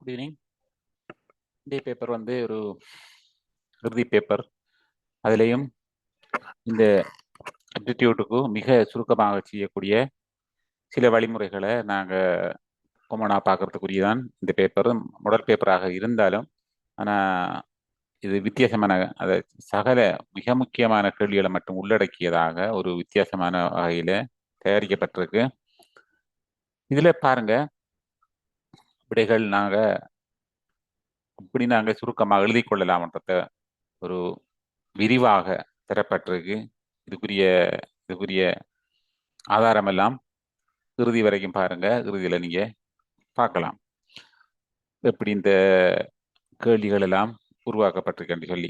Good evening. இந்த paper வந்து ஒரு இறுதி பேப்பர். அதுலேயும் இந்த அப்டிடியூட்டுக்கு மிக சுருக்கமாக செய்யக்கூடிய சில வழிமுறைகளை நாங்கள் கொமனாக பார்க்கறதுக்குரியதான் இந்த பேப்பர். முதல் பேப்பராக இருந்தாலும் ஆனால் இது வித்தியாசமான அதை சகல மிக முக்கியமான கேள்விகளை மட்டும் உள்ளடக்கியதாக ஒரு வித்தியாசமான வகையில் தயாரிக்கப்பட்டிருக்கு. இதில் பாருங்க, விடைகள் இப்படி நாங்கள் சுருக்கமாக எழுதி கொள்ளலாம்ன்றத ஒரு விரிவாக தரப்பட்டிருக்கு. இதுக்குரிய ஆதாரம் எல்லாம் இறுதி வரைக்கும் பாருங்க. இறுதியில நீங்க பார்க்கலாம் எப்படி இந்த கேள்விகள் எல்லாம் உருவாக்கப்பட்டிருக்குன்னு சொல்லி.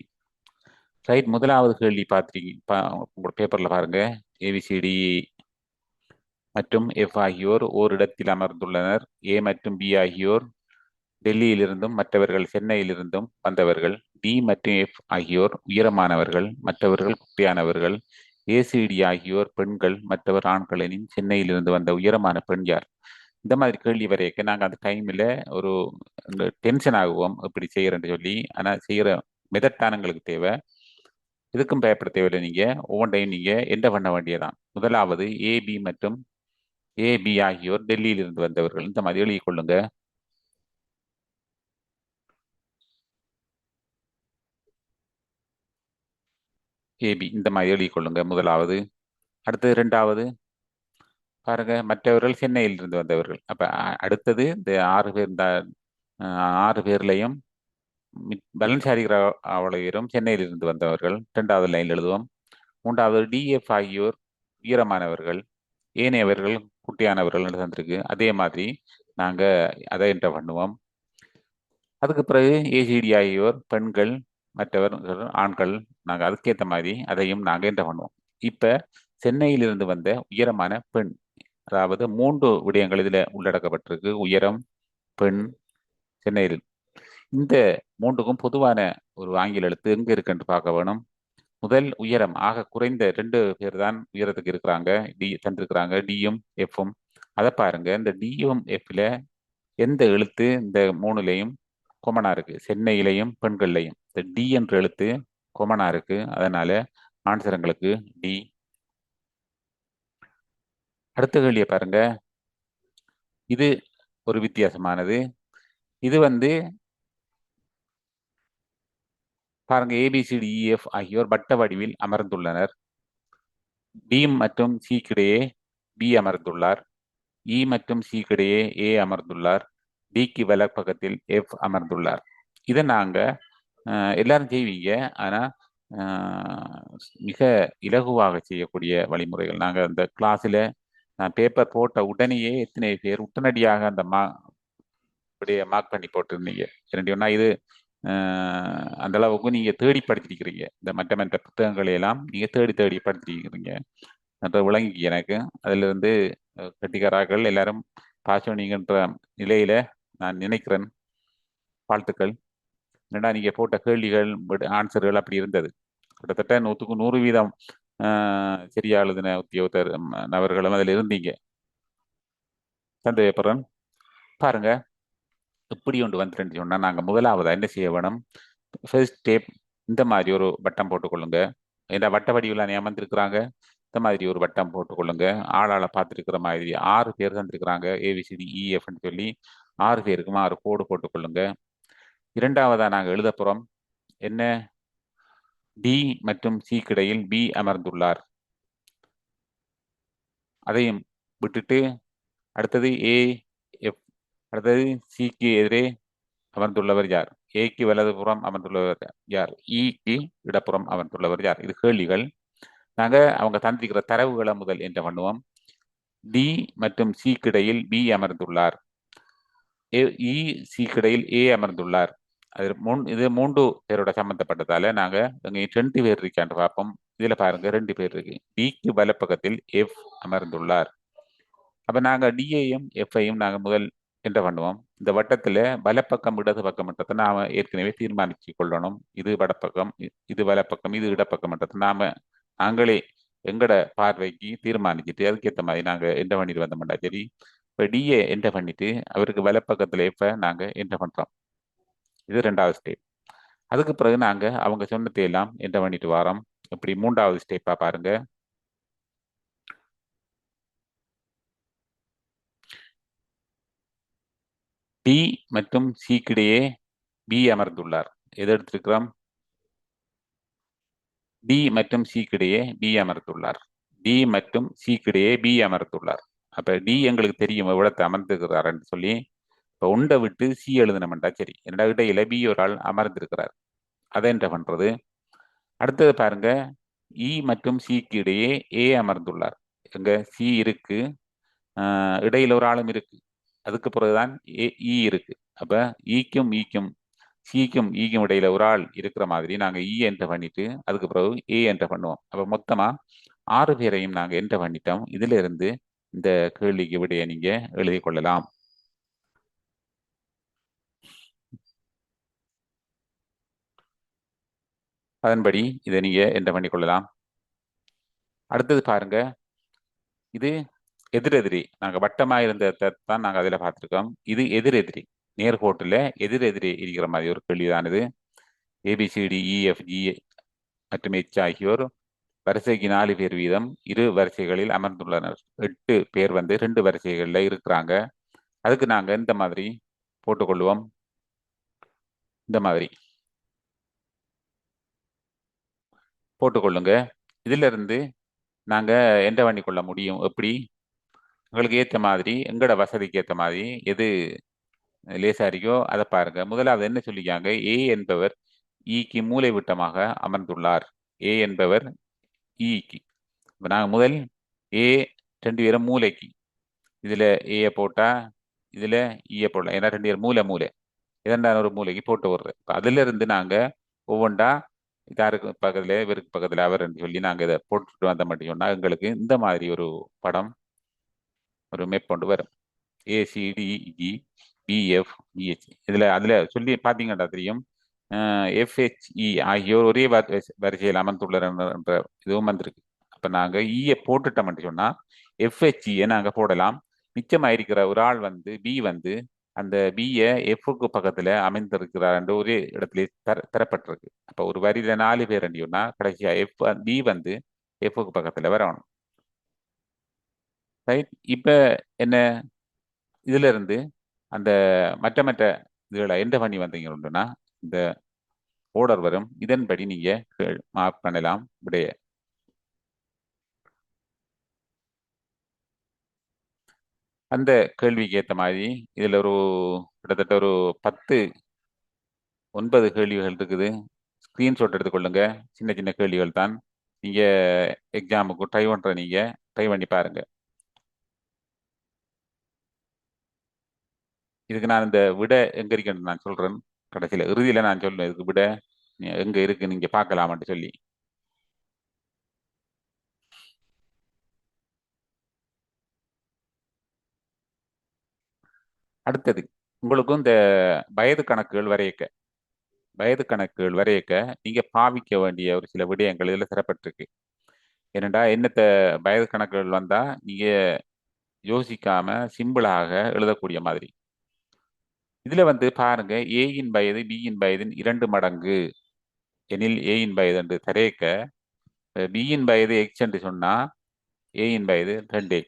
ரைட், முதலாவது கேள்வி பார்த்துருக்கீங்க உங்களோட பேப்பர்ல பாருங்க. ஏபிசிடி மற்றும் எஃப் ஆகியோர் ஓரிடத்தில் அமர்ந்துள்ளனர். ஏ மற்றும் பி ஆகியோர் டெல்லியிலிருந்தும் மற்றவர்கள் சென்னையிலிருந்தும் வந்தவர்கள். டி மற்றும் எஃப் ஆகியோர் உயரமானவர்கள், மற்றவர்கள் குட்டியானவர்கள். ஏசிடி ஆகியோர் பெண்கள், மற்றவர் ஆண்கள் எனின் சென்னையிலிருந்து வந்த உயரமான பெண் யார்? இந்த மாதிரி கேள்வி வரைக்கும் நாங்கள் அந்த டைமில் ஒரு டென்ஷன் ஆகுவோம் இப்படி செய்கிறேன்னு சொல்லி. ஆனால் செய்கிற மெதட்டானங்களுக்கு தேவை, இதுக்கும் பயப்பட தேவையில்லை. நீங்கள் ஒவ்வொன்றையும் நீங்கள் என்ன பண்ண வேண்டியதான். முதலாவது ஏபி மற்றும் ஏபி ஆகியோர் டெல்லியிலிருந்து வந்தவர்கள். இந்த மாதிரி எழுதி கொள்ளுங்க. ஏபி இந்த மாதிரி எழுதி கொள்ளுங்க முதலாவது. அடுத்தது ரெண்டாவது பாருங்க, மற்றவர்கள் சென்னையில் இருந்து வந்தவர்கள். அப்ப அடுத்தது இந்த 6 பேர், இந்த 6 பேர்லையும் பலன்சாரி அவளையரும் சென்னையில் இருந்து வந்தவர்கள். இரண்டாவது லைன் எழுதுவோம். மூன்றாவது டிஎஃப் ஆகியோர் உயரமானவர்கள், ஏனையவர்கள் குட்டியானவர்கள் தந்திருக்கு. அதே மாதிரி நாங்க அதை என்டர் பண்ணுவோம். அதுக்கு பிறகு ஏசிடி ஆகியோர் பெண்கள், மற்றவர்கள் ஆண்கள். நாங்கள் அதுக்கேற்ற மாதிரி அதையும் நாங்கள் என்டர் பண்ணுவோம். இப்ப சென்னையிலிருந்து வந்த உயரமான பெண், அதாவது 3 விடயங்கள் இதுல உள்ளடக்கப்பட்டிருக்கு. உயரம், பெண், சென்னையில். இந்த 3க்கும் பொதுவான ஒரு ஆங்கில எழுத்து எங்க இருக்குன்னு பார்க்க வேணும். முதல் உயரம், ஆக குறைந்த 2 பேர் தான் உயரத்துக்கு இருக்கிறாங்க, டி தந்திருக்கிறாங்க, டியும் எஃப்பும். அதை பாருங்க. இந்த டியும் எஃப்ல எந்த எழுத்து இந்த 3லையும் கொமனா இருக்கு? சென்னையிலையும் பெண்கள்லையும் இந்த டி என்ற எழுத்து கொமனா இருக்கு. அதனால ஆன்சர் எங்களுக்கு டி. அடுத்த கேள்வியை பாருங்க. இது ஒரு வித்தியாசமானது. இது வந்து பாருங்க, ஏபிசிடிஇஎஃப் ஆகியோர் வட்ட வடிவில் அமர்ந்துள்ளனர். டி மற்றும் சி கிடையே பி அமர்ந்துள்ளார். இ மற்றும் சி கிடையே ஏ அமர்ந்துள்ளார். டிக்கு வலப்பக்கத்தில் எஃப் அமர்ந்துள்ளார். இதை நாங்க எல்லாரும் செய்வீங்க, ஆனா மிக இலகுவாக செய்யக்கூடிய வழிமுறைகள். நாங்க இந்த கிளாஸ்ல பேப்பர் போட்ட உடனேயே எத்தனை பேர் உடனடியாக அந்த மார்க் பண்ணி போட்டிருந்தீங்க. என்னன்னா இது அந்த அளவுக்கு நீங்க தேடி படிச்சிருக்கிறீங்க. இந்த மற்ற புத்தகங்களை எல்லாம் நீங்க தேடி தேடி படிச்சிருக்கிறீங்க. விளங்கி எனக்கு அதுல இருந்து கட்டிக்காரர்கள் எல்லாரும் பாஸ் பண்ணீங்கன்ற நிலையில நான் நினைக்கிறேன். வாழ்த்துக்கள். என்னடா நீங்க போட்ட கேள்விகள் ஆன்சர்கள் அப்படி இருந்தது. கிட்டத்தட்ட 100க்கு 100% சரியா எழுதின உத்தியோகத்தர் நபர்களும் அதில் இருந்தீங்க. சந்தேகப்படுறேன். பாருங்க, இப்படி ஒன்று வந்துட்டு சொன்னா நாங்க முதலாவதா என்ன செய்ய வேணும்? ஃபர்ஸ்ட் ஸ்டெப், இந்த மாதிரி ஒரு வட்டம் போட்டுக்கொள்ளுங்க. இந்த வட்ட வடிவில் ஏமாந்துருக்குறாங்க. இந்த மாதிரி ஒரு வட்டம் போட்டுக்கொள்ளுங்க. ஆளாள பார்த்துருக்கிற மாதிரி 6 பேர் தந்துருக்குறாங்க. ஏபிசிடி இஎஃப்னு சொல்லி 6 பேருக்கும் 6 கோடு போட்டுக்கொள்ளுங்க. இரண்டாவதா நாங்கள் எழுத போறோம் என்ன? டி மற்றும் சி கிடையில் பி அமர்ந்துள்ளார். அதையும் விட்டுட்டு அடுத்தது ஏ எஃப், அடுத்தது சிக்கு எதிரே அமர்ந்துள்ளவர் யார்? ஏக்கு வலதுபுறம் அமர்ந்துள்ளவர் யார்? இக்கு இடப்புறம் அமர்ந்துள்ளவர் யார்? இது கேள்விகள். நாங்க அவங்க தந்திருக்கிற தரவுகளை முதல் என்ன பண்ணுவோம்? டி மற்றும் சி கிடையில் பி அமர்ந்துள்ளார். இ சி கிடையில் ஏ அமர்ந்துள்ளார். இது 3 பேரோட சம்பந்தப்பட்டதால நாங்க இங்க 2 பேர் இருக்கான்னு பார்ப்போம். இதுல பாருங்க 2 பேர் இருக்கு. டிக்கு வலப்பக்கத்தில் எஃப் அமர்ந்துள்ளார். அப்ப நாங்க டியையும் எஃப்ஐயும் நாங்க முதல் என்ன பண்ணுவோம்? இந்த வட்டத்துல வலப்பக்கம் இடது பக்கம் நாம ஏற்கனவே தீர்மானிச்சு கொள்ளணும். இது வடப்பக்கம், இது வலப்பக்கம், இது இடப்பக்கம் நாங்களே எங்கட பார்வைக்கு தீர்மானிச்சுட்டு அதுக்கேற்ற மாதிரி நாங்க என்ன பண்ணிட்டு வந்தோம்டா சரி. இப்போ டிஏ என்டர் பண்ணிட்டு அவருக்கு வலப்பக்கத்தில் இப்போ நாங்கள் என்டர் பண்ணுறோம். இது ரெண்டாவது ஸ்டெப். அதுக்கு பிறகு நாங்கள் அவங்க சொன்னதை எல்லாம் என்டர் பண்ணிட்டு வரோம். இப்படி மூன்றாவது ஸ்டெப்பாக பாருங்க. டி மற்றும் சிக்கிடையே பி அமர்ந்துள்ளார். எது எடுத்திருக்கிறோம்? டி மற்றும் சிக்கிடையே பி அமர்ந்துள்ளார். டி மற்றும் சிக்கிடையே பி அமர்ந்துள்ளார். அப்ப டி எங்களுக்கு தெரியும் எவ்வளவு அமர்ந்திருக்கிறாருன்னு சொல்லி. இப்போ உண்டை விட்டு சி எழுதினமெண்டா சரி. என்னடா இடையில பி ஒரு ஆள் அமர்ந்திருக்கிறார். அதை என்ன பண்றது? அடுத்தது பாருங்க, இ மற்றும் சிக்கு இடையே ஏ அமர்ந்துள்ளார். எங்க சி இருக்கு, இடையில ஒரு ஆளும் இருக்கு. அதுக்கு பிறகுதான் இ இருக்கு. அப்ப ஈக்கும் ஈக்கும் சிக்கும் ஈக்கும் இடையில ஒரு ஆள் இருக்கிற மாதிரி நாங்க இ என்டர் பண்ணிட்டு அதுக்கு பிறகு ஏ என்டர் பண்ணுவோம். அப்ப மொத்தமா 6 பேரையும் நாங்க என்டர் பண்ணிட்டோம். இதுல இருந்து இந்த கேள்விக்கு விடைய நீங்க எழுதி கொள்ளலாம். அதன்படி இதை நீங்க என்டர் பண்ணி கொள்ளலாம். அடுத்தது பாருங்க, இது எதிரெதிரி. நாங்க வட்டமா இருந்ததான் நாங்க அதுல பார்த்திருக்கோம். இது எதிரெதிரி. நேர்கோட்டுல எதிரெதிரி இருக்கிற மாதிரி ஒரு கேள்விதான் இது. ABCDEFG மற்றும் H ஆகியோர் வரிசைக்கு 4 பேர் வீதம் இரு வரிசைகளில் அமர்ந்துள்ளனர். 8 பேர் வந்து 2 வரிசைகளில் இருக்கிறாங்க. அதுக்கு நாங்க இந்த மாதிரி போட்டுக்கொள்வோம். இந்த மாதிரி போட்டுக்கொள்ளுங்க. இதுல இருந்து நாங்க என்டர் பண்ணி கொள்ள முடியும். எப்படி? உங்களுக்கு ஏற்ற மாதிரி, எங்களோட வசதிக்கு ஏற்ற மாதிரி எது லேசா இருக்கோ அதை பாருங்க. முதலாவது என்ன சொல்லிக்காங்க? ஏ என்பவர் ஈக்கு மூலை விட்டமாக அமர்ந்துள்ளார். ஏ என்பவர் ஈக்கு. இப்போ நாங்கள் முதல் ஏ 2 பேரும் மூலைக்கு, இதுல ஏ போட்டா இதுல ஈய போடலாம். ஏன்னா 2 பேர் மூலை மூலை, இரண்டான ஒரு மூலைக்கு போட்டு விடுறது. இப்போ அதுல இருந்து நாங்க ஒவ்வொன்றா இதாருக்கு பக்கத்துல இவருக்கு பக்கத்துல அவர் சொல்லி நாங்க இதை போட்டுட்டு வந்த மட்டும் சொன்னா எங்களுக்கு இந்த மாதிரி ஒரு படம், ஒரு மேப் கொண்டு வரும். ACDE BF BH இதுல அதுல சொல்லி பாத்தீங்கன்னா தெரியும். FHE ஆகியோர் ஒரே வரிசையில் அமர்ந்துள்ளனர் என்ற இதுவும் வந்திருக்கு. அப்ப நாங்க ஈய போட்டுட்டோம்னு சொன்னா FHE நாங்க போடலாம். மிச்சமாயிருக்கிற ஒரு ஆள் வந்து பி வந்து அந்த பிய எஃப்க்கு பக்கத்துல அமைந்திருக்கிறார் என்று ஒரே இடத்துல தரப்பட்டிருக்கு. அப்ப ஒரு வரியில 4 பேர் சொன்னா கடைசியா பி வந்து எஃப்க்கு பக்கத்துல வரணும். ரைட். இப்ப என்ன, இதுல இருந்து அந்த மற்ற மற்ற இதுகளை எந்த பண்ணி வந்தீங்கன்னா இந்த ஓர்டர் வரும். இதன்படி நீங்க மார்க் பண்ணலாம் விடைய. அந்த கேள்விக்கு ஏற்ற மாதிரி இதுல ஒரு கிட்டத்தட்ட ஒரு 10 9 கேள்விகள் இருக்குது. ஸ்கிரீன்ஷாட் எடுத்துக்கொள்ளுங்க. சின்ன சின்ன கேள்விகள் தான். நீங்க எக்ஸாமுக்கு ட்ரை பண்ற நீங்க ட்ரை பண்ணி பாருங்க. இதுக்கு நான் இந்த விட எங்க இருக்குன்னு நான் சொல்றேன். கடைசியில இறுதியில நான் சொல்லுவேன் இதுக்கு விட எங்க இருக்கு நீங்க பார்க்கலாமான்னு சொல்லி. அடுத்தது உங்களுக்கும் இந்த வயது கணக்குகள் வரையக்க நீங்க பாவிக்க வேண்டிய ஒரு சில விடயங்கள் இதுல சிறப்பட்டிருக்கு. என்னடா என்னத்த வயது கணக்குகள் வந்தா நீங்க யோசிக்காம சிம்பிளாக எழுதக்கூடிய மாதிரி. இதுல வந்து பாருங்க, ஏயின் வயது பியின் வயதின் 2 மடங்கு எனில் ஏயின் வயது என்று தரேக்க, பியின் வயது எக்ஸ் என்று சொன்னா ஏயின் வயது 2x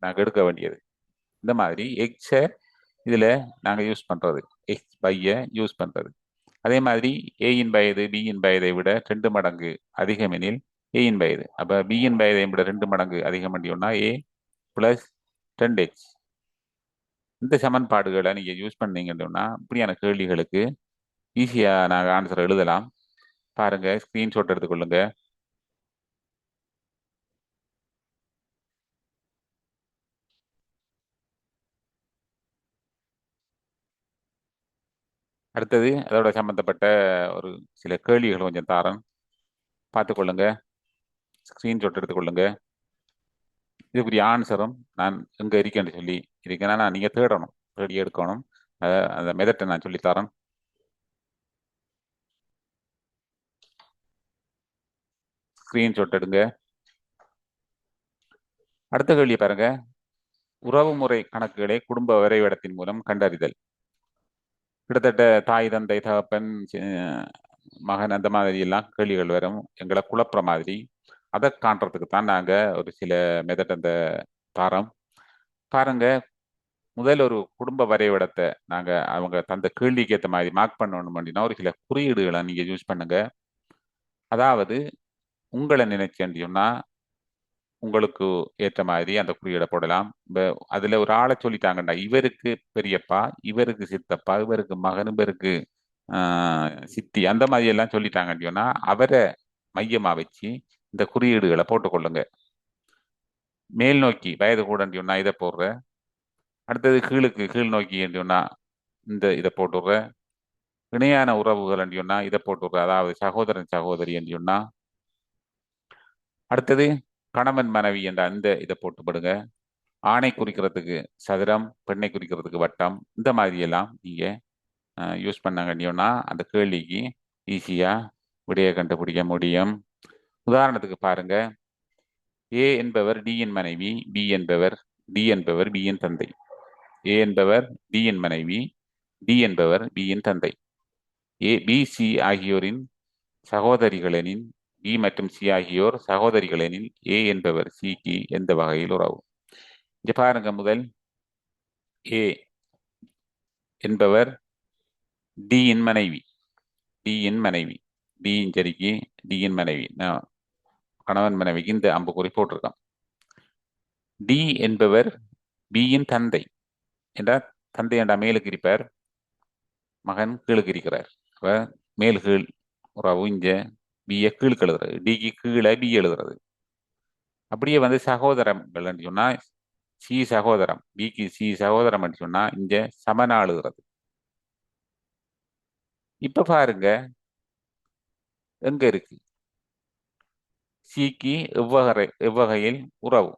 நாங்கள் எடுக்க வேண்டியது. இந்த மாதிரி எக்ஸை இதுல நாங்க யூஸ் பண்றது, எக்ஸ் பைய யூஸ் பண்றது. அதே மாதிரி ஏயின் வயது பியின் வயதை விட 2 மடங்கு அதிகம் எனில் ஏயின் வயது. அப்ப பியின் வயதை விட 2 மடங்கு அதிகம் சொன்னா ஏ பிளஸ் 2x. இந்த சமன்பாடுகளை நீங்க யூஸ் பண்ணீங்கன்னா இப்படியான கேள்விகளுக்கு ஈஸியா நாங்கள் ஆன்சர் எழுதலாம். பாருங்க, ஸ்கிரீன்ஷாட் எடுத்துக்கொள்ளுங்க. அடுத்தது அதோட சம்பந்தப்பட்ட ஒரு சில கேள்விகள் கொஞ்சம் தாரன், பார்த்துக்கொள்ளுங்க. ஸ்கிரீன்ஷாட் எடுத்துக்கொள்ளுங்க. இதுக்குரிய ஆன்சரும் நான் எங்க இருக்கேன்னு சொல்லி இருக்கேன்னா நீங்க தேடணும், தேடி எடுக்கணும். அந்த மெதட்டை நான் சொல்லித்தரேன். ஸ்கிரீன்ஷாட் எடுங்க. அடுத்த கேள்வி பாருங்க. உறவுமுறை கணக்குகளை குடும்ப வரைபடத்தின் மூலம் கண்டறிதல். கிட்டத்தட்ட தாய் தந்தை தகப்பன் மகன் அந்த மாதிரி எல்லாம் கேள்விகள் வரும், எங்களை குழப்புற மாதிரி. அதை காண்றதுக்கு தான் நாங்க ஒரு சில மெத்தட் அந்த தாரோம். பாருங்க, முதல் ஒரு குடும்ப வரைபடத்தை நாங்க அவங்க தந்த கேள்விக்கு ஏற்ற மாதிரி மார்க் பண்ணணும் அப்படின்னா ஒரு சில குறியீடுகளை நீங்க யூஸ் பண்ணுங்க. அதாவது உங்களை நினைச்சேன்னு சொன்னா உங்களுக்கு ஏற்ற மாதிரி அந்த குறியீடை போடலாம். அதுல ஒரு ஆளை சொல்லிட்டாங்கண்டா, இவருக்கு பெரியப்பா, இவருக்கு சித்தப்பா, இவருக்கு மகன், இவருக்கு சித்தி, அந்த மாதிரி எல்லாம் சொல்லிட்டாங்கன்னு சொன்னா அவரை மையமா வச்சு இந்த குறியீடுகளை போட்டுக்கொள்ளுங்க. மேல் நோக்கி வயது கூடன்னு சொன்னா இதை போடுற, அடுத்தது கீழ் நோக்கி என்று சொன்னா இந்த இதை போட்டுடுற, இணையான உறவுகள் என்று சொன்னா இதை போட்டுடுற, அதாவது சகோதரன் சகோதரி என்று சொன்னா. அடுத்தது கணவன் மனைவி என்ற அந்த இதை போட்டுப்படுங்க. ஆணை குறிக்கிறதுக்கு சதுரம், பெண்ணை குறிக்கிறதுக்கு வட்டம், இந்த மாதிரி எல்லாம் நீங்க யூஸ் பண்ணாங்கன்னா அந்த கேள்விக்கு ஈஸியா விடையை கண்டுபிடிக்க முடியும். உதாரணத்துக்கு பாருங்க, ஏ என்பவர் டி யின் மனைவி, டி என்பவர் பி யின் தந்தை. ஏ என்பவர் டி யின் மனைவி, டி என்பவர் பி யின் தந்தை. ஏ பி சி ஆகியோரின் சகோதரிகளெனின், பி மற்றும் சி ஆகியோர் சகோதரிகளெனில் ஏ என்பவர் சிக்கு எந்த வகையில் உறவு? இங்க பாருங்க, முதல் ஏ என்பவர் டி யின் மனைவி, டி யின் மனைவி, டி யின் சரிக்கு டி யின் மனைவி, கணவன் மனைவிக்கு இந்த அம்புக்குறி போட்டிருக்கான். டி என்பவர் பி யின் தந்தை என்றால் தந்தை என்றா மேலுக்கு இருப்பார், மகன் கீழுக்கு இருக்கிறார். அப்ப மேல் கீழ் உறவு இங்க பிஏ கீழுக்கு எழுதுறது, டிக்கு கீழே பி எழுதுறது. அப்படியே வந்து சகோதரங்கள் சொன்னா சி சகோதரம், பிக்கு சி சகோதரம் சொன்னா இங்க சமனா எழுதுறது. இப்ப பாருங்க எங்க இருக்கு சிக்கு எவ்வகையில் உறவு?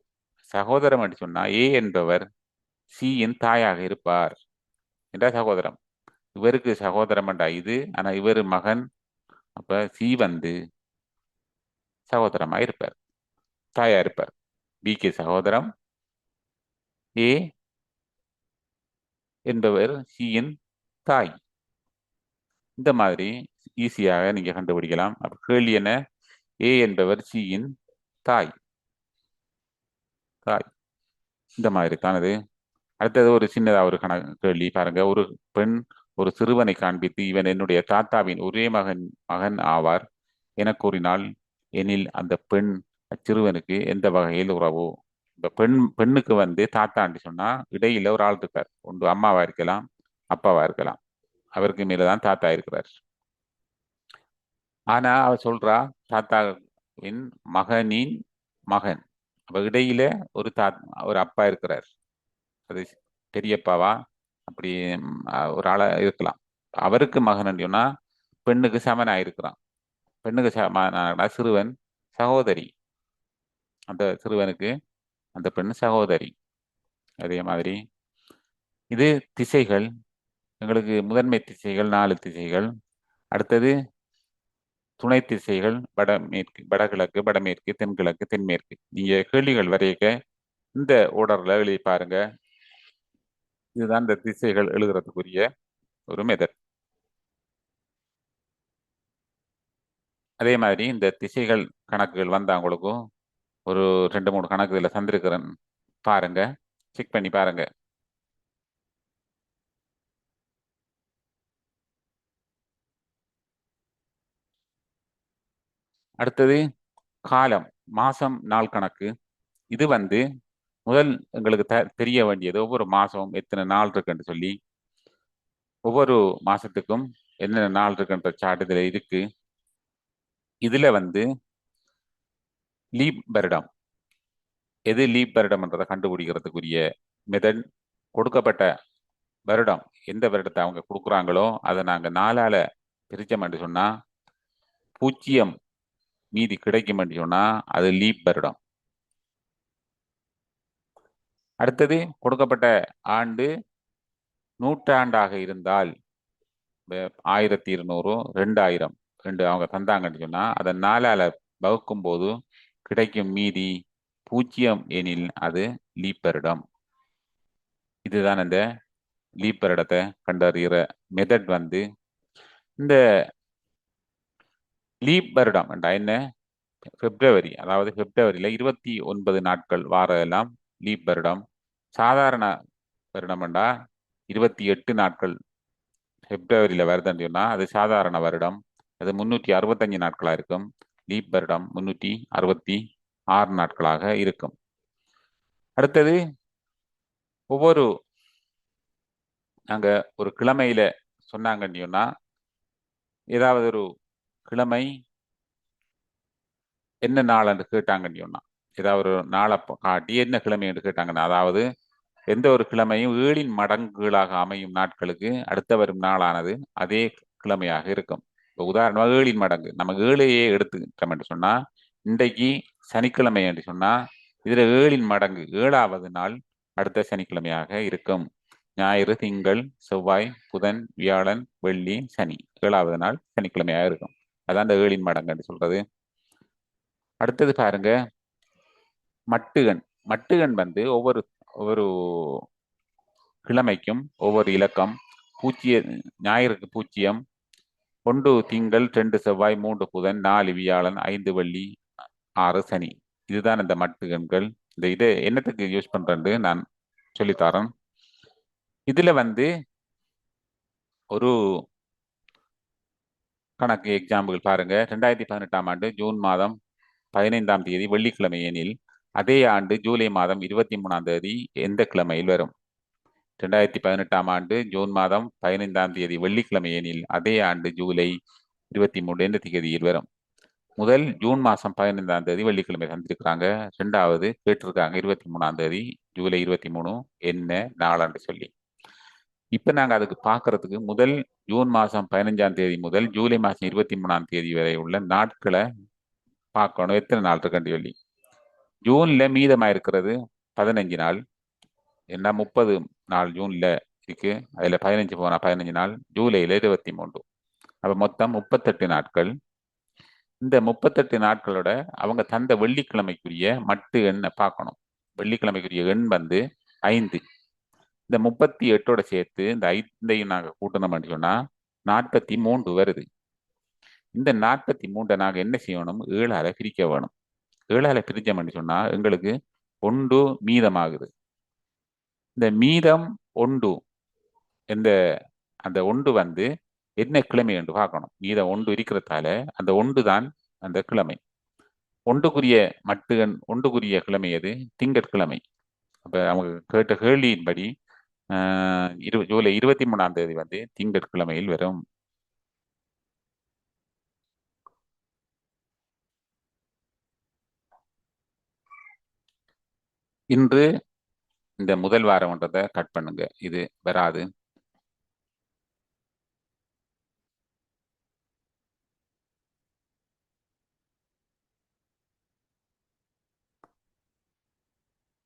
சகோதரம் என்று சொன்னா ஏ என்பவர் சியின் தாயாக இருப்பார் என்ற சகோதரம். இவருக்கு சகோதரம் என்றா இது, ஆனா இவர் மகன், அப்ப சி வந்து சகோதரமா இருப்பார், தாயா இருப்பார். பிக்கு சகோதரம், ஏ என்பவர் சியின் தாய். இந்த மாதிரி ஈஸியாக நீங்க கண்டுபிடிக்கலாம். அப்ப கேள்வி என்ன? ஏ என்பவர் சியின் தாய், தாய். இந்த மாதிரி தானது. அடுத்தது ஒரு சின்னதா ஒரு கேள்வி பாருங்க. ஒரு பெண் ஒரு சிறுவனை காண்பித்து இவன் என்னுடைய தாத்தாவின் ஒரே மகன் ஆவார் என கூறினால் எனில் அந்த பெண் அச்சிறுவனுக்கு எந்த வகையில் உறவு? இந்த பெண்ணுக்கு வந்து தாத்தான்னு சொன்னா இடையில ஒரு ஆள் இருக்கார், ஒன்று அம்மாவா இருக்கலாம், அப்பாவா இருக்கலாம், அவருக்கு மேலதான் தாத்தா இருக்கிறார். ஆனா அவ சொல்றா தாத்தாவின் மகனின் மகன், அப்ப இடையில ஒரு அப்பா இருக்கிறார், அது பெரியப்பாவா அப்படி ஒரு ஆளா இருக்கலாம். அவருக்கு மகன் சொன்னா பெண்ணுக்கு சமனா இருக்கிறான். பெண்ணுக்கு சமனா சிறுவன் சகோதரி, அந்த சிறுவனுக்கு அந்த பெண் சகோதரி. அதே மாதிரி இது திசைகள். எங்களுக்கு முதன்மை திசைகள் 4 திசைகள். அடுத்தது துணை திசைகள் வடமேற்கு, வடகிழக்கு, வடமேற்கு, தென்கிழக்கு, தென்மேற்கு. நீங்க கேள்விகள் வரையக்க இந்த ஓர்டர்ல எழுதி பாருங்க. இதுதான் இந்த திசைகள் எழுதுறதுக்குரிய ஒரு மெத்தட். அதே மாதிரி இந்த திசைகள் கணக்குகள் வந்தா உங்களுக்கும் ஒரு 2-3 கணக்கு இதில் தந்திருக்கிறேன், பாருங்க, செக் பண்ணி பாருங்க. அடுத்தது காலம், மாசம், நாள் கணக்கு. இது வந்து முதல் எங்களுக்கு தெரிய வேண்டியது ஒவ்வொரு மாசம் எத்தனை நாள் இருக்குன்னு சொல்லி, ஒவ்வொரு மாசத்துக்கும் என்னென்ன நாள் இருக்குன்ற சார்ட் இதுல இருக்கு. இதுல வந்து லீப் வருடம், எது லீப் வருடம்ன்றதை கண்டுபிடிக்கிறதுக்குரிய மெத்தட், கொடுக்கப்பட்ட வருடம் எந்த வருடத்தை அவங்க கொடுக்குறாங்களோ அதை நாங்க 4ஆல பிரிச்சோம்னு சொன்னா 0 மீதி கிடைக்கும் சொன்னா அது லீப் வருடம். அடுத்தது கொடுக்கப்பட்ட ஆண்டு நூற்றாண்டாக இருந்தால் 1200, 2000 ரெண்டு அவங்க தந்தாங்கன்னு சொன்னா அதை 4ஆல வகுக்கும் போது கிடைக்கும் மீதி 0 எனில் அது லீப் வருடம். இதுதான் இந்த லீப் வருடத்தை கண்டறிகிற மெத்தட் வந்து. இந்த லீப் வருடம் என்றா என்ன? பிப்ரவரி, அதாவது பிப்ரவரியில 29 நாட்கள் வாரதெல்லாம் லீப் வருடம். சாதாரண வருடம் என்றா 28 நாட்கள் பிப்ரவரியில வருதுன்னு சொன்னா அது சாதாரண வருடம். அது 365 நாட்களா இருக்கும். லீப் வருடம் 366 நாட்களாக இருக்கும். அடுத்தது, ஒவ்வொரு நாங்க ஒரு கிழமையில சொன்னாங்கன்னு சொன்னா, ஏதாவது ஒரு கிழமை என்ன நாள் என்று கேட்டாங்கன்னு சொன்னா, ஏதாவது ஒரு நாளை காட்டி என்ன கிழமை என்று கேட்டாங்கன்னா, அதாவது எந்த ஒரு கிழமையும் 7 மடங்குகளாக அமையும் நாட்களுக்கு அடுத்த வரும் நாளானது அதே கிழமையாக இருக்கும். இப்போ உதாரணமாக 7 மடங்கு நம்ம 7ஐயே எடுத்துக்கிட்டோம் என்று சொன்னா, இன்றைக்கு சனிக்கிழமை என்று சொன்னா இதுல 7 மடங்கு 7வது நாள் அடுத்த சனிக்கிழமையாக இருக்கும். ஞாயிறு, திங்கள், செவ்வாய், புதன், வியாழன், வெள்ளி, சனி, 7வது நாள் சனிக்கிழமையாக இருக்கும். அதான் அந்த 7 மடங்கு என்று சொல்றது. அடுத்தது பாருங்க, மட்டுகன். மட்டுகன் வந்து ஒவ்வொரு ஒவ்வொரு கிழமைக்கும் ஒவ்வொரு இலக்கம். பூச்சிய ஞாயிறுக்கு 0, 1 திங்கள், 2 செவ்வாய், 3 புதன், 4 வியாழன், 5 வெள்ளி, 6 சனி. இதுதான் இந்த மட்டுகன்கள். இந்த இதை என்னத்துக்கு யூஸ் பண்றேன்னு நான் சொல்லித்தரேன். இதுல வந்து ஒரு கணக்கு எக்ஸாம்பிள் பாருங்க. 2018ஆம் ஆண்டு ஜூன் மாதம் 15ஆம் தேதி வெள்ளிக்கிழமை எனில் அதே ஆண்டு ஜூலை மாதம் 23ஆம் தேதி எந்த கிழமையில் வரும்? 2018ஆம் ஆண்டு ஜூன் மாதம் 15ஆம் தேதி வெள்ளிக்கிழமை எனில் அதே ஆண்டு ஜூலை 23 எந்த திகதியில் வரும்? முதல் ஜூன் மாதம் 15ஆம் தேதி வெள்ளிக்கிழமை தந்திருக்கிறாங்க. ரெண்டாவது கேட்டிருக்காங்க 23ஆம் தேதி ஜூலை 23 என்ன நாளான்னு சொல்லி. இப்ப நாங்க அதுக்கு பார்க்கறதுக்கு முதல் ஜூன் மாதம் 15ஆம் தேதி முதல் ஜூலை மாதம் 23ஆம் தேதி வரை உள்ள நாட்களை பார்க்கணும். எத்தனை நாள் இருக்குன்னு சொல்லி. ஜூன்ல மீதமா இருக்கிறது 15 நாள். என்ன 30 நாள் ஜூன்ல இருக்கு. அதுல 15 போனா 15 நாள். ஜூலைல 23. அப்ப மொத்தம் 38 நாட்கள். இந்த 38 நாட்களோட அவங்க தந்த வெள்ளிக்கிழமைக்குரிய மட்டு எண்ணை பார்க்கணும். வெள்ளிக்கிழமைக்குரிய எண் வந்து 5. இந்த 38ஓட சேர்த்து இந்த 5ஐயும் நாங்கள் கூட்டணும்னு சொன்னா 43 வருது. இந்த 43 நாங்க என்ன செய்யணும்? 7ஆல பிரிக்க வேணும். 7ஆல பிரிச்சோம்னு சொன்னா எங்களுக்கு 1 மீதமாகுது. இந்த மீதம் 1 இந்த அந்த 1 வந்து என்ன கிழமை என்று பார்க்கணும். மீதம் 1 இருக்கிறதால அந்த 1 தான் அந்த கிழமை. 1க்குரிய மட்டுகன் 1க்குரிய கிழமை எது? திங்கட்கிழமை. அப்ப அவங்க கேட்ட கேள்வியின்படி ஜூலை 23ஆம் தேதி வந்து திங்கட்கிழமையில் வரும். இன்று இந்த முதல் வாரம்ன்றதை கட் பண்ணுங்க, இது வராது.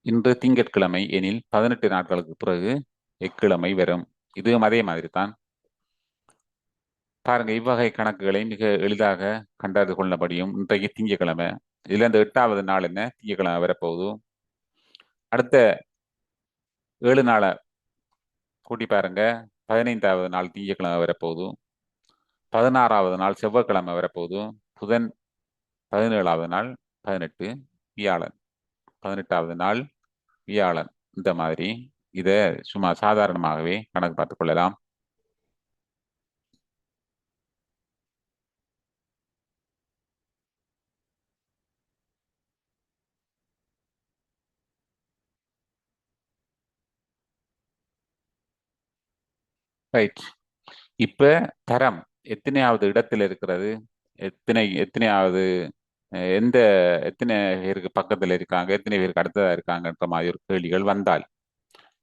இன்று திங்கட்கிழமை எனில் 18 நாட்களுக்கு பிறகு எக்கிழமை வரும். இதுவும் அதே மாதிரி தான். பாருங்க, இவ்வகை கணக்குகளை மிக எளிதாக கண்டறிந்து கொள்ளபடியும் இன்றைக்கு திங்கட்கிழமை. இதுல இந்த 8வது நாள் என்ன? திங்கட்கிழமை வரப்போகுது. அடுத்த 7 நாளை கூட்டி பாருங்க. 15வது நாள் திங்கட்கிழமை வரப்போகுது. 16வது நாள் செவ்வாய்க்கிழமை வரப்போகுது. புதன் 17வது நாள் 18 வியாழன் 18வது நாள் வியாழன். இந்த மாதிரி இதை சும்மா சாதாரணமாகவே கணக்கு பார்த்துக் கொள்ளலாம். ரைட். இப்ப தரம் எத்தனையாவது இடத்துல இருக்கிறது? எத்தனையாவது எந்த எத்தனை பேருக்கு பக்கத்துல இருக்காங்க, எத்தனை பேருக்கு அடுத்ததா இருக்காங்கன்ற மாதிரி ஒரு கேள்விகள் வந்தால்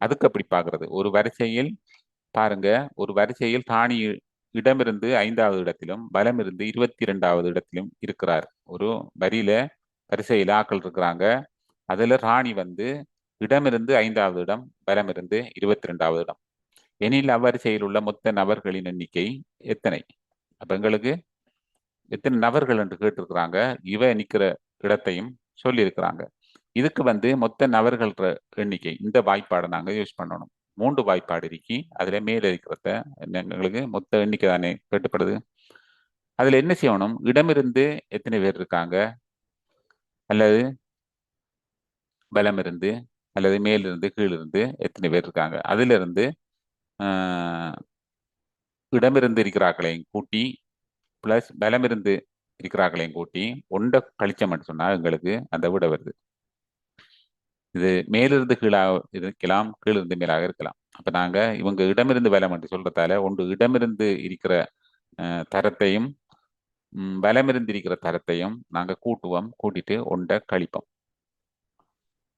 அதுக்கு அப்படி பார்க்கறது. ஒரு வரிசையில் பாருங்க, ஒரு வரிசையில் தானி இடமிருந்து 5வது இடத்திலும் வலமிருந்து 22வது இடத்திலும் இருக்கிறார். ஒரு வரியில வரிசையில் ஆக்கள் இருக்கிறாங்க. அதுல ராணி வந்து இடமிருந்து 5வது இடம், வலமிருந்து 22வது இடம் எனில் அவ்வரிசையில் உள்ள மொத்த நபர்களின் எண்ணிக்கை எத்தனை? அப்ப எங்களுக்கு எத்தனை நபர்கள் என்று கேட்டிருக்கிறாங்க. இவ நிக்கிற இடத்தையும் சொல்லி இருக்கிறாங்க. இதுக்கு வந்து மொத்த நபர்கள் எண்ணிக்கை, இந்த வாய்ப்பாடை நாங்க யூஸ் பண்ணணும். மூன்று வாய்ப்பாடு இருக்கி அதுல மேல இருக்கிறத எங்களுக்கு மொத்த எண்ணிக்கை தானே கேட்டுப்படுது. அதுல என்ன செய்யணும், இடமிருந்து எத்தனை பேர் இருக்காங்க, அல்லது பலம் இருந்து, அல்லது மேலிருந்து கீழிருந்து எத்தனை பேர் இருக்காங்க, அதுல இருந்து ஆஹ், இடமிருந்து இருக்கிறார்களையும் கூட்டி பிளஸ் பலமிருந்து இருக்கிறார்களையும் கூட்டி ஒன்றை கழிச்சோம்னு சொன்னா எங்களுக்கு அந்த விட வருது. இது மேலிருந்து கீழாக இருக்கலாம், கீழிருந்து மேலாக இருக்கலாம். அப்ப நாங்க இவங்க இடமிருந்து பலம் என்று சொல்றதால ஒன்று இடமிருந்து இருக்கிற தரத்தையும் பலமிருந்து இருக்கிற தரத்தையும் நாங்க கூட்டுவோம், கூட்டிட்டு ஒன்றை கழிப்போம்.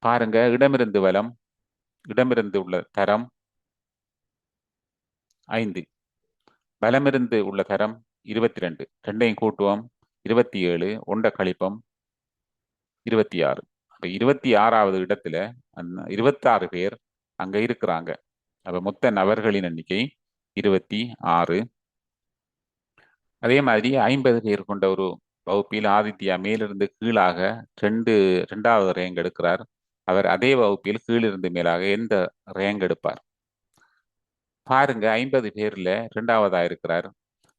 பாருங்க, இடமிருந்து பலம், இடமிருந்து உள்ள தரம் 5, பலமிருந்து உள்ள தரம் 22, ரெண்டையும் கூட்டுவோம் 27, ஒன்றை கழிப்போம் 26. அப்ப 26வது இடத்துல 26 பேர் அங்க இருக்கிறாங்க. அப்ப மொத்த நபர்களின் எண்ணிக்கை 26. அதே மாதிரி 50 பேர் கொண்ட ஒரு வகுப்பில் ஆதித்யா மேலிருந்து கீழாக ரெண்டாவது ரேங்க் எடுக்கிறார். அவர் அதே வகுப்பில் கீழிருந்து மேலாக எந்த ரேங்க் எடுப்பார்? பாருங்க, 50 பேர்ல ரெண்டாவதா இருக்கிறார்.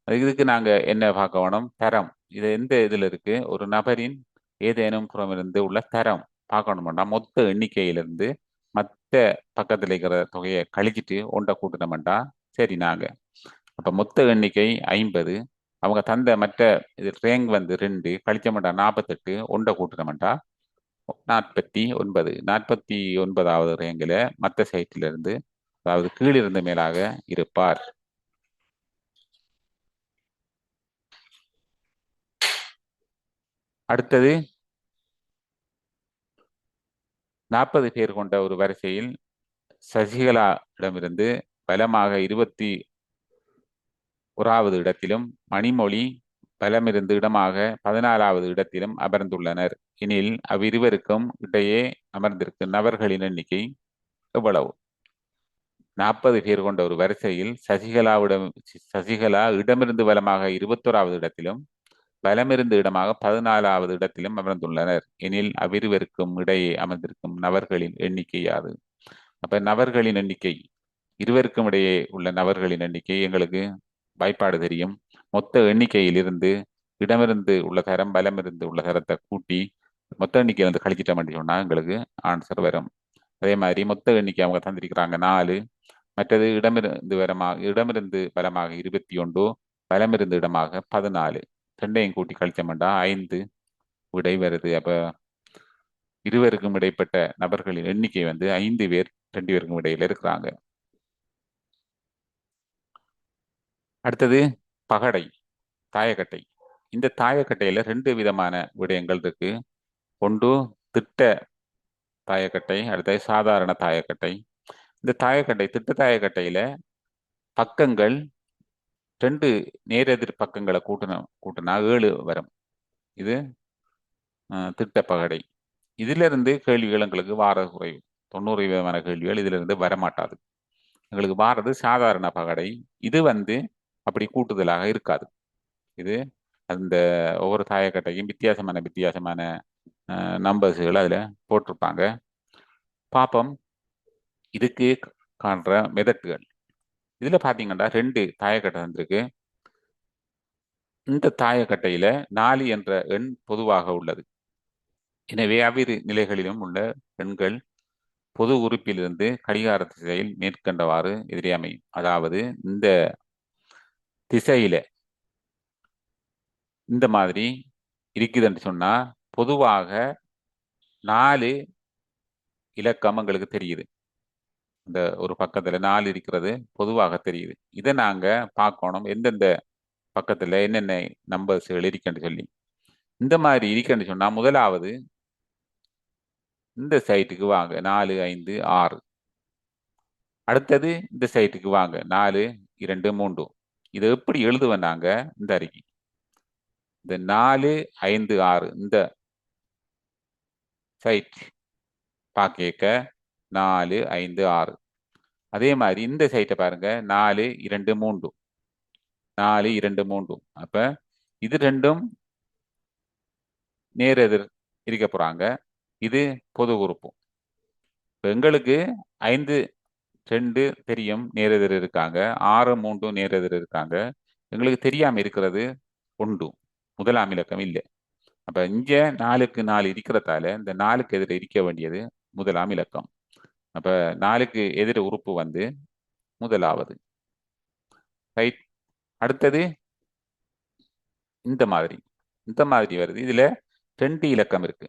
இதுக்கு நாங்க என்ன பார்க்க வேணும்? தரம். இது எந்த இதுல இருக்கு? ஒரு நபரின் ஏதேனும் புறமிருந்து உள்ள தரம் பார்க்கணும்னா மொத்த எண்ணிக்கையிலிருந்து மற்ற பக்கத்தில் இருக்கிற தொகையை கழிச்சிட்டு ஒன்றை கூட்டணும்டா சரி. நாங்க அப்ப மொத்த எண்ணிக்கை 50, அவங்க தந்த மற்ற இது ரேங்க் வந்து 2, கழிச்சோம்டா 48, ஒன்றை கூட்டணும்டா 49. 49வது ரேங்கில் மற்ற சைட்டில இருந்து, அதாவது கீழிருந்து மேலாக இருப்பார். அடுத்தது 40 பேர் கொண்ட ஒரு வரிசையில் சசிகலா இடமிருந்து பலமாக 21வது இடத்திலும் மணிமொழி பலமிருந்து இடமாக 14வது இடத்திலும் அமர்ந்துள்ளனர் எனில் அவ்விருவருக்கும் இடையே அமர்ந்திருக்கும் நபர்களின் எண்ணிக்கை எவ்வளவு? 40 பேர் கொண்ட ஒரு வரிசையில் சசிகலா இடமிருந்து பலமாக 21வது இடத்திலும் பலமிருந்து இடமாக 14வது இடத்திலும் அமர்ந்துள்ளனர் எனில் அவ்விருவருக்கும் இடையே அமர்ந்திருக்கும் நபர்களின் எண்ணிக்கை யாது? அப்ப நபர்களின் எண்ணிக்கை, இருவருக்கும் இடையே உள்ள நபர்களின் எண்ணிக்கை எங்களுக்கு வாய்ப்பாடு தெரியும். மொத்த எண்ணிக்கையிலிருந்து இடமிருந்து உள்ள தரம் பலமிருந்து உள்ள தரத்தை கூட்டி மொத்த எண்ணிக்கையில இருந்து கழிச்சிட்டோம் சொன்னா எங்களுக்கு ஆன்சர் வரும். அதே மாதிரி மொத்த எண்ணிக்கை அவங்க தந்திருக்கிறாங்க 4, மற்றது இடமிருந்து பலமாக 21, பலமிருந்து இடமாக 14, ரெண்டையும் கூட்டி கழிச்சோம்டா 5 விடை வருது. அப்ப இருவருக்கும் இடைப்பட்ட நபர்களின் எண்ணிக்கை வந்து 5 பேர் 2 பேருக்கும் இடையில இருக்கிறாங்க. அடுத்தது பகடை, தாயக்கட்டை. இந்த தாயக்கட்டையில 2 விதமான விடயங்கள் இருக்கு. ஒன்று திட்ட தாயக்கட்டை, அடுத்தது சாதாரண தாயக்கட்டை. இந்த தாயக்கட்டை, திட்ட தாயக்கட்டையில பக்கங்கள் 2 நேரெதிர் பக்கங்களை கூட்டினா 7 வரும். இது திட்ட பகடை. இதுல இருந்து கேள்விகள் எங்களுக்கு வார குறைவு. 90 விதமான கேள்விகள் இதுல இருந்து வரமாட்டாது. எங்களுக்கு வாரது சாதாரண பகடை. இது வந்து அப்படி கூட்டுதலாக இருக்காது. இது அந்த ஒவ்வொரு தாயக்கட்டையும் வித்தியாசமான நம்பர்ஸ்கள் அதுல போட்டிருப்பாங்க. பாப்பம் இதுக்கு காண்ற மெதட்டுகள். இதுல பாத்தீங்கன்னா 2 தாயக்கட்டை வந்திருக்கு. இந்த தாயக்கட்டையில 4 என்ற எண் பொதுவாக உள்ளது. எனவே அவ்விரு நிலைகளிலும் உள்ள எண்கள் பொது உறுப்பிலிருந்து கடிகார திசையில் மேற்கண்டவாறு எதிரே அமையும். அதாவது இந்த திசையில இந்த மாதிரி இருக்குதுன்னு சொன்னா பொதுவாக 4 இலக்கம் எங்களுக்கு தெரியுது. இந்த ஒரு பக்கத்துல 4 இருக்கிறது பொதுவாக தெரியுது. இதை நாங்க பார்க்கணும் எந்தெந்த பக்கத்துல என்னென்ன நம்பர்ஸ்கள் இருக்குன்னு சொல்லி. இந்த மாதிரி இருக்குன்னு சொன்னா முதலாவது இந்த சைட்டுக்கு வாங்க 4, 5, 6. அடுத்தது இந்த சைட்டுக்கு வாங்க 4, 2, 3. இதை எப்படி எழுதுவேன் நாங்க? இந்த அறிக்கை இந்த 4, 5, 6 இந்த சைட் பார்க்க 4, 5, 6. அதே மாதிரி இந்த சைட்டை பாருங்க 4, 2, 3, 4, 2, 3. அப்ப இது ரெண்டும் நேரெதிர் இருக்க போறாங்க. இது பொது உறுப்பு. எங்களுக்கு 5 2 தெரியும், நேரெதிர் இருக்காங்க. 6 3 நேரெதிர் இருக்காங்க. எங்களுக்கு தெரியாம இருக்கிறது 1, முதலாம் இலக்கம் இல்லை. அப்ப இங்க 4க்கு 4 இருக்கிறதால இந்த 4க்கு எதிர இருக்க வேண்டியது முதலாம் இலக்கம். அப்ப 4க்கு எதிர உறுப்பு வந்து முதலாவது. ரைட். அடுத்தது இந்த மாதிரி இந்த மாதிரி வருது. இதுல 2 இலக்கம் இருக்கு.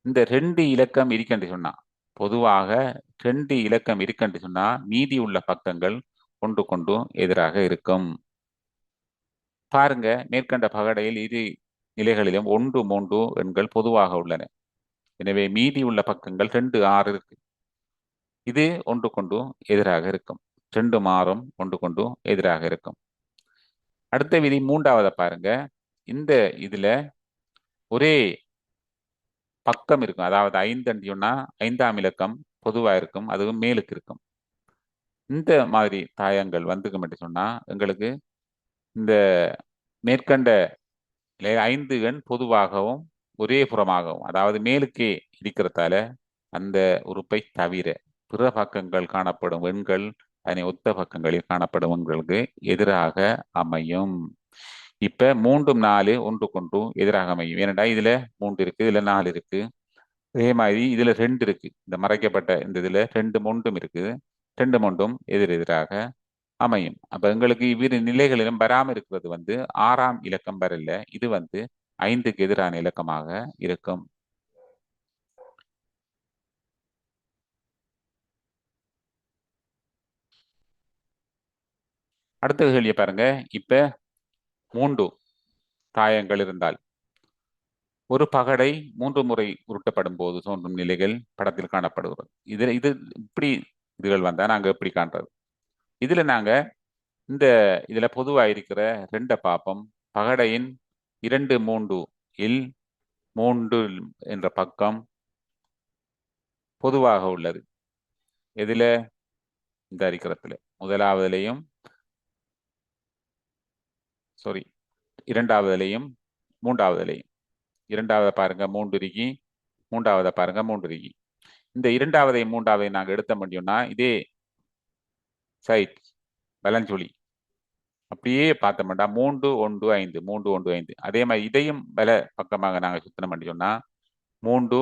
இந்த 2 இலக்கம் இருக்கன்னு சொன்னா, பொதுவாக 2 இலக்கம் இருக்கன்னு சொன்னா மீதி உள்ள பக்கங்கள் ஒன்றுக்கொண்டு எதிராக இருக்கும். பாருங்க, மேற்கண்ட பகடையில் இரு நிலைகளிலும் 1 3 எண்கள் பொதுவாக உள்ளன. எனவே மீதி உள்ள பக்கங்கள் 2 6 இருக்கு. இது ஒன்றுக்கொண்டு எதிராக இருக்கும். 2 மாறும், ஒன்றுக்கொண்டு எதிராக இருக்கும். அடுத்த விதி மூன்றாவதை பாருங்க. இந்த இதுல ஒரே பக்கம் இருக்கும். அதாவது 5 சொன்னா 5ஆம் இலக்கம் பொதுவா இருக்கும், அதுவும் மேலுக்கு இருக்கும். இந்த மாதிரி தாயங்கள் வந்துக்கும் என்று சொன்னா எங்களுக்கு இந்த மேற்கண்ட 5 எண் பொதுவாகவும் ஒரே புறமாகவும், அதாவது மேலுக்கே இருக்கிறதால அந்த உறுப்பை தவிர பிற பக்கங்கள் காணப்படும் எண்கள் அதனை ஒத்த பக்கங்களில் காணப்படும் எண்களுக்கு எதிராக அமையும். இப்ப 3 4 ஒன்றுக்கொன்று எதிராக அமையும். ஏனென்றா இதுல 3 இருக்கு, இதுல 4 இருக்கு. அதே மாதிரி இதுல 2 இருக்கு. இந்த மறைக்கப்பட்ட இந்த இதுல 2 மொண்டும் இருக்குது. 2 மொண்டும் எதிரெதிராக அமையும். அப்ப எங்களுக்கு இவ்விரு நிலைகளிலும் வராம இருக்கிறது வந்து 6ஆம் இலக்கம் வரல. இது வந்து 5க்கு எதிரான இலக்கமாக இருக்கும். அடுத்த கேள்வியை பாருங்க. இப்ப 3 தாயங்கள் இருந்தால் ஒரு பகடை 3 முறை உருட்டப்படும் போது தோன்றும் நிலைகள் படத்தில் காணப்படுகிறது. இது இப்படி இதுகள் வந்தா நாங்க எப்படி காண்றது? இதுல நாங்க இந்த இதுல பொதுவா இருக்கிற 2 பாப்பம். பகடையின் 2 3 இல் 3 என்ற பக்கம் பொதுவாக உள்ளது. எதுல? இந்த அறிக்கிறதுல முதலாவதுலையும் சாரி இரண்டாவதுலையும் மூன்றாவதுலையும். இரண்டாவதை பாருங்க 3 இருக்கி, மூன்றாவதை பாருங்க 3 இருக்கி. இந்த இரண்டாவதையும் மூன்றாவதையும் நாங்க எடுத்த முடியும்னா இதே சைட் வலஞ்சொலி அப்படியே பார்த்தோம்னா 3 1 5 3 1 5. அதே மாதிரி இதையும் வல பக்கமாக நாங்க சுத்தனம் பண்ணி சொன்னா 3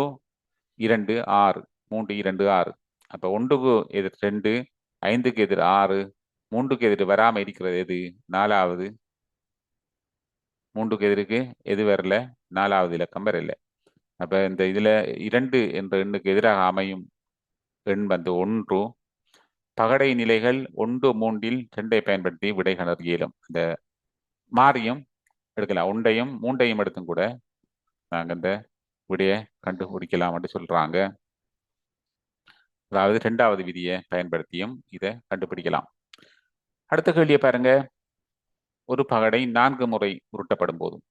2 6 3 2 6. அப்ப 1க்கு எதிர் 2, 5க்கு எதிர் 6, 3க்கு எதிர் வராம இருக்கிறது எது? 4வது. 3க்கு எதிருக்கு எது வரல? 4வது இலக்கம் வரல. அப்ப இந்த இதுல 2 என்ற எண்ணுக்கு எதிராக அமையும் எண் வந்து 1. பகடை நிலைகள் 1 3ல் 2ஐ பயன்படுத்தி விடை காண இயலும். இந்த மாறியும் எடுக்கலாம், 1ஐயும் 3ஐயும் எடுத்தும் கூட நாங்க இந்த விடையை கண்டுபிடிக்கலாம் என்று சொல்றாங்க. அதாவது 2வது விதியை பயன்படுத்தியும் இதை கண்டுபிடிக்கலாம். அடுத்த கேள்வியை பாருங்க. ஒரு பகடை 4 முறை உருட்டப்படும் போதும்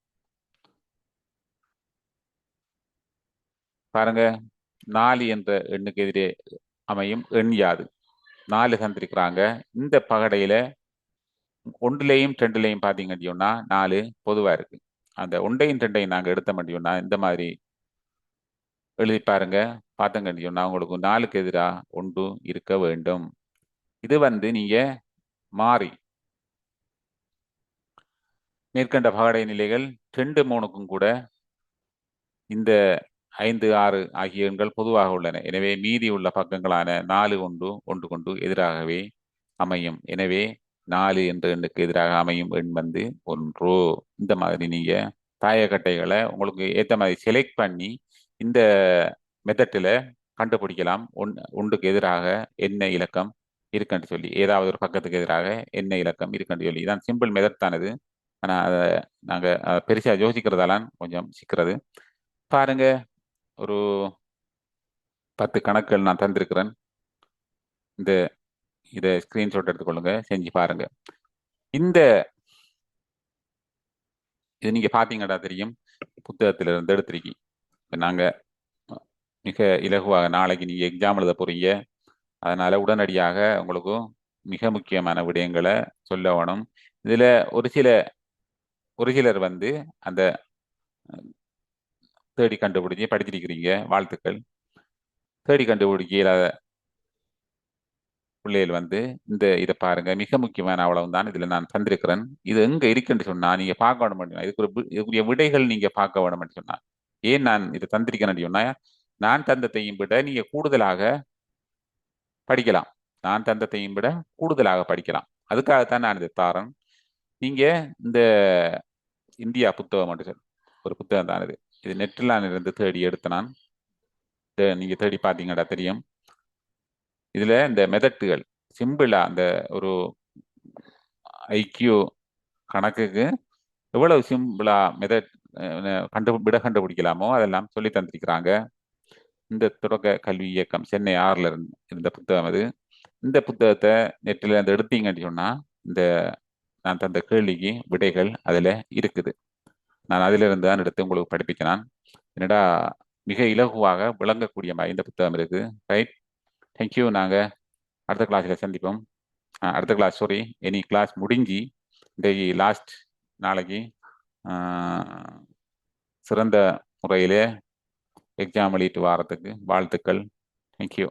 பாருங்க 4 என்ற எண்ணுக்கு எதிரே அமையும் எண் யாது? 4 தந்திருக்கிறாங்க. இந்த பகடையில 1லையும் 2லையும் பார்த்தீங்கன்னு சொன்னா 4 பொதுவா இருக்கு. அந்த 1ஐயும் 2ஐயும் நாங்க எடுத்த முடியும்னா இந்த மாதிரி எழுதி பாருங்க. பார்த்தங்கன்னு சொன்னா உங்களுக்கு 4க்கு எதிரா 1 இருக்க வேண்டும். இது வந்து நீங்க மாறி மேற்கண்ட பகடை நிலைகள் 2 3க்கும் கூட இந்த 5 6 ஆகிய எண்கள் பொதுவாக உள்ளன. எனவே மீதி உள்ள பக்கங்களான 4 1 1 கொண்டு எதிராகவே அமையும். எனவே 4 என்ற எண்ணுக்கு எதிராக அமையும் எண் வந்து 1. இந்த மாதிரி நீங்க தாயக்கட்டைகளை உங்களுக்கு ஏற்ற மாதிரி செலக்ட் பண்ணி இந்த மெத்தட்டில் கண்டுபிடிக்கலாம். ஒன்றுக்கு எதிராக என்ன இலக்கம் இருக்குன்னு சொல்லி, ஏதாவது ஒரு பக்கத்துக்கு எதிராக என்ன இலக்கம் இருக்குன்னு சொல்லி. இதான் சிம்பிள் மெத்தட் தானது. ஆனால் அதை நாங்கள் பெருசாக யோசிக்கிறதாலாம் கொஞ்சம் சிக்கிறது. பாருங்க, ஒரு 10 கணக்குகள் நான் தந்திருக்கிறேன். இந்த இதை ஸ்கிரீன்ஷாட் எடுத்துக்கொள்ளுங்க, செஞ்சு பாருங்க. இந்த இது நீங்க பாத்தீங்கன்னா தெரியும், புத்தகத்துல இருந்து எடுத்திருக்கீங்க. நாங்க மிக இலகுவாக நாளைக்கு நீங்க எக்ஸாம் எழுத போறீங்க. அதனால உடனடியாக உங்களுக்கு மிக முக்கியமான விடயங்களை சொல்ல வேணும். இதுல ஒரு சிலர் வந்து அந்த தேடி கண்டுபிடிச்சி படிச்சிருக்கிறீங்க, வாழ்த்துக்கள். தேடி கண்டுபிடிக்க இல்லாத பிள்ளைகள் வந்து இதை பாருங்க, மிக முக்கியமான அவ்வளவு தான் இதுல நான் தந்திருக்கிறேன். இது எங்க இருக்குன்னு சொன்னா நீங்க பார்க்க வேணும் அப்படின்னா, இதுக்குரிய விடைகள் நீங்க பார்க்க வேணும்னு சொன்னா, ஏன் நான் இதை தந்திருக்கேன்னு சொன்னா, நான் தந்தத்தையும் விட நீங்க கூடுதலாக படிக்கலாம். நான் தந்தத்தையும் விட கூடுதலாக படிக்கலாம். அதுக்காகத்தான் நான் இதை தாரேன். நீங்க இந்த இந்தியா புத்தகம் மட்டும் சார், ஒரு புத்தகம் தான் இது. இது நெட்டில் இருந்து தேடி எடுத்து நான் நீங்க தேடி பார்த்தீங்கன்னா தெரியும். இதுல இந்த மெதட்டுகள் சிம்பிளா அந்த ஒரு ஐக்கியூ கணக்குக்கு எவ்வளவு சிம்பிளா மெதட் விட கண்டுபிடிக்கலாமோ அதெல்லாம் சொல்லி தந்திருக்கிறாங்க. இந்த தொடக்க கல்வி இயக்கம் சென்னை 6ல இருந்த புத்தகம் அது. இந்த புத்தகத்தை நெட்டில் இருந்து எடுத்தீங்கன்னு சொன்னா இந்த நான் தந்த கேள்விக்கு விடைகள் அதுல இருக்குது. நான் அதிலிருந்து இருந்து தான் எடுத்து உங்களுக்கு படிப்பிக்கிறேன். என்னடா மிக இலகுவாக விளங்கக்கூடிய மாதிரி இந்த புத்தகம் இருக்கு. Right, thank you. நாங்க அடுத்த கிளாஸ்ல சந்திப்போம். அடுத்த கிளாஸ் சாரி, எனி கிளாஸ் முடிஞ்சு இன்றைக்கு லாஸ்ட். நாளைக்கு சிறந்த முறையிலே எக்ஸாம் எழுதிட்டு வாரத்துக்கு வாழ்த்துக்கள். தேங்க்யூ.